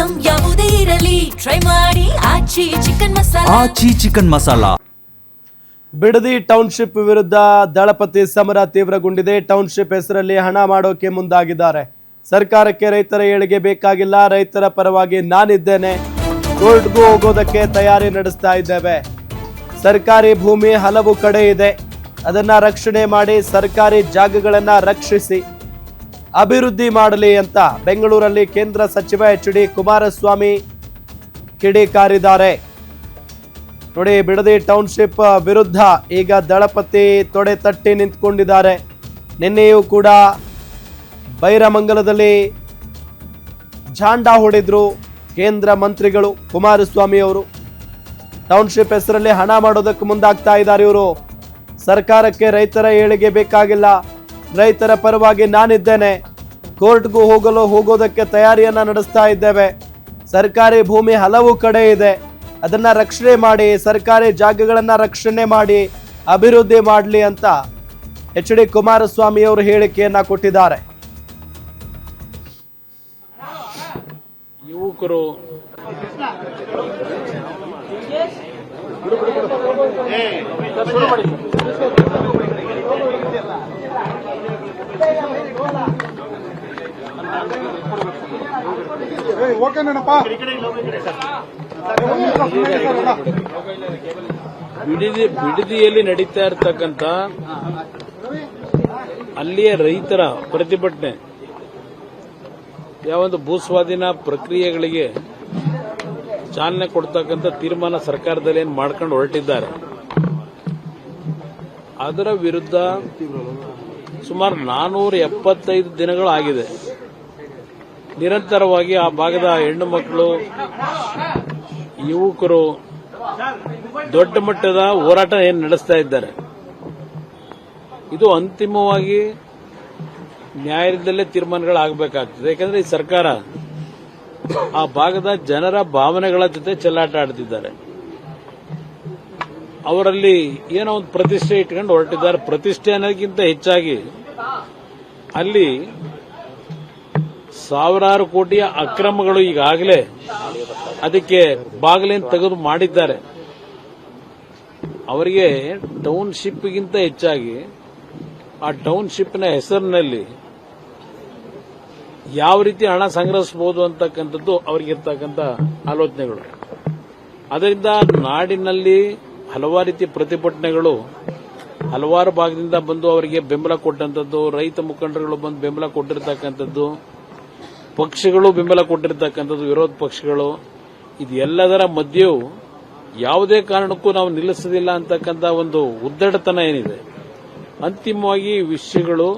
Item ಯಾವುದೇ ಇರಲಿ try ಮಾಡಿ ಆಚಿ ಚಿಕನ್ ಮಸಾಲಾ. ಬಿಡದಿ ಟೌನ್ಶಿಪ್ ವಿರುದ್ಧ ದಳಪತಿ ಸಮರ ತೀವ್ರಗೊಂಡಿದೆ. ಟೌನ್ಶಿಪ್ ಹೆಸರಲ್ಲಿ ಹಣ ಮಾಡೋಕೆ ಮುಂದಾಗಿದ್ದಾರೆ. ಸರ್ಕಾರಕ್ಕೆ ರೈತರ ಏಳಿಗೆ ಬೇಕಾಗಿಲ್ಲ, ರೈತರ ಪರವಾಗಿ ನಾನಿದ್ದೇನೆ, ಕೋರ್ಟ್ಗೂ ಹೋಗೋದಕ್ಕೆ ತಯಾರಿ ನಡೆಸ್ತಾ ಇದ್ದೇವೆ. ಸರ್ಕಾರಿ ಭೂಮಿ ಹಲವು ಕಡೆ ಇದೆ, ಅದನ್ನ ರಕ್ಷಣೆ ಮಾಡಿ ಸರ್ಕಾರಿ ಜಾಗಗಳನ್ನ ರಕ್ಷಿಸಿ ಅಭಿವೃದ್ಧಿ ಮಾಡಲಿ ಅಂತ ಬೆಂಗಳೂರಲ್ಲಿ ಕೇಂದ್ರ ಸಚಿವ ಎಚ್.ಡಿ. ಕುಮಾರಸ್ವಾಮಿ ಕಿಡಿಕಾರಿದ್ದಾರೆ. ನೋಡಿ, ಬಿಡದಿ ಟೌನ್ಶಿಪ್ ವಿರುದ್ಧ ಈಗ ದಳಪತಿ ತೊಡೆ ತಟ್ಟಿ ನಿಂತ್ಕೊಂಡಿದ್ದಾರೆ. ನಿನ್ನೆಯೂ ಕೂಡ ಬೈರಮಂಗಲದಲ್ಲಿ ಝಾಂಡಾ ಹೊಡೆದ್ರು ಕೇಂದ್ರ ಮಂತ್ರಿಗಳು ಕುಮಾರಸ್ವಾಮಿ ಅವರು. ಟೌನ್ಶಿಪ್ ಹೆಸರಲ್ಲಿ ಹಣ ಮಾಡೋದಕ್ಕೆ ಮುಂದಾಗ್ತಾ ಇದ್ದಾರೆ ಇವರು. ಸರ್ಕಾರಕ್ಕೆ ರೈತರ ಏಳಿಗೆ ಬೇಕಾಗಿಲ್ಲ, ರೈತರ ಪರವಾಗಿ ನಾನಿದ್ದೇನೆ, ಕೋರ್ಟ್ಗೂ ಹೋಗೋದಕ್ಕೆ ತಯಾರಿಯನ್ನ ನಡೆಸ್ತಾ ಇದ್ದೇವೆ. ಸರ್ಕಾರಿ ಭೂಮಿ ಹಲವು ಕಡೆ ಇದೆ, ಅದನ್ನ ರಕ್ಷಣೆ ಮಾಡಿ ಸರ್ಕಾರಿ ಜಾಗಗಳನ್ನ ರಕ್ಷಣೆ ಮಾಡಿ ಅಭಿವೃದ್ಧಿ ಮಾಡಲಿ ಅಂತ ಎಚ್.ಡಿ. ಕುಮಾರಸ್ವಾಮಿ ಅವರು ಹೇಳಿಕೆಯನ್ನ ಕೊಟ್ಟಿದ್ದಾರೆ. ಯುವಕರು ಬಿಡದಿಯಲ್ಲಿ ನಡೀತಾ ಇರತಕ್ಕಂತ ಅಲ್ಲಿಯ ರೈತರ ಪ್ರತಿಭಟನೆ, ಯಾವೊಂದು ಭೂಸ್ವಾಧೀನ ಪ್ರಕ್ರಿಯೆಗಳಿಗೆ ಚಾಲನೆ ಕೊಡ್ತಕ್ಕಂಥ ತೀರ್ಮಾನ ಸರ್ಕಾರದಲ್ಲಿ ಏನು ಮಾಡ್ಕೊಂಡು ಹೊರಟಿದ್ದಾರೆ, ಅದರ ವಿರುದ್ಧ ಸುಮಾರು 475 ದಿನಗಳಾಗಿದೆ. ನಿರಂತರವಾಗಿ ಆ ಭಾಗದ ಹೆಣ್ಣು ಮಕ್ಕಳು, ಯುವಕರು ದೊಡ್ಡ ಮಟ್ಟದ ಹೋರಾಟ ಏನು ನಡೆಸ್ತಾ ಇದ್ದಾರೆ. ಇದು ಅಂತಿಮವಾಗಿ ನ್ಯಾಯಾಲಯದಲ್ಲೇ ತೀರ್ಮಾನಗಳಾಗಬೇಕಾಗ್ತದೆ. ಯಾಕಂದ್ರೆ ಈ ಸರ್ಕಾರ ಆ ಭಾಗದ ಜನರ ಭಾವನೆಗಳ ಜೊತೆ ಚೆಲ್ಲಾಟ ಆಡ್ತಿದ್ದಾರೆ. ಅವರಲ್ಲಿ ಏನೋ ಒಂದು ಪ್ರತಿಷ್ಠೆ ಇಟ್ಕೊಂಡು ಹೊರಟಿದ್ದಾರೆ. ಪ್ರತಿಷ್ಠೆ ಅನ್ನೋದಕ್ಕಿಂತ ಹೆಚ್ಚಾಗಿ ಅಲ್ಲಿ ಸಾವಿರಾರು ಕೋಟಿಯ ಅಕ್ರಮಗಳು ಈಗಾಗಲೇ ಅದಕ್ಕೆ ಬಾಗಿಲೇನು ತೆಗೆದು ಮಾಡಿದ್ದಾರೆ. ಅವರಿಗೆ ಟೌನ್ಶಿಪ್ಗಿಂತ ಹೆಚ್ಚಾಗಿ ಆ ಟೌನ್ಶಿಪ್ನ ಹೆಸರಿನಲ್ಲಿ ಯಾವ ರೀತಿ ಹಣ ಸಂಗ್ರಹಿಸಬಹುದು ಅಂತಕ್ಕಂಥದ್ದು ಅವರಿಗಿರ್ತಕ್ಕಂಥ ಆಲೋಚನೆಗಳು. ಅದರಿಂದ ನಾಡಿನಲ್ಲಿ ಹಲವಾರು ರೀತಿಯ ಪ್ರತಿಭಟನೆಗಳು ಹಲವಾರು ಭಾಗದಿಂದ ಬಂದು ಅವರಿಗೆ ಬೆಂಬಲ ಕೊಟ್ಟಂಥದ್ದು, ರೈತ ಮುಖಂಡರುಗಳು ಬಂದು ಬೆಂಬಲ ಕೊಟ್ಟಿರ್ತಕ್ಕಂಥದ್ದು, ಪಕ್ಷಗಳು ಬೆಂಬಲ ಕೊಟ್ಟಿರ್ತಕ್ಕಂಥದ್ದು, ವಿರೋಧ ಪಕ್ಷಗಳು, ಇದೆಲ್ಲದರ ಮಧ್ಯೆಯೂ ಯಾವುದೇ ಕಾರಣಕ್ಕೂ ನಾವು ನಿಲ್ಲಿಸೋದಿಲ್ಲ ಅಂತಕ್ಕಂಥ ಒಂದು ಉದ್ದಟತನ ಏನಿದೆ. ಅಂತಿಮವಾಗಿ ವಿಷಯಗಳು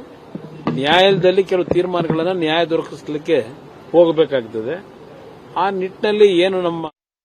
ನ್ಯಾಯಾಲಯದಲ್ಲಿ ಕೆಲವು ತೀರ್ಮಾನಗಳನ್ನು ನ್ಯಾಯ ದೊರಕಿಸಲಿಕ್ಕೆ ಹೋಗಬೇಕಾಗ್ತದೆ. ಆ ನಿಟ್ಟಿನಲ್ಲಿ ಏನು ನಮ್ಮ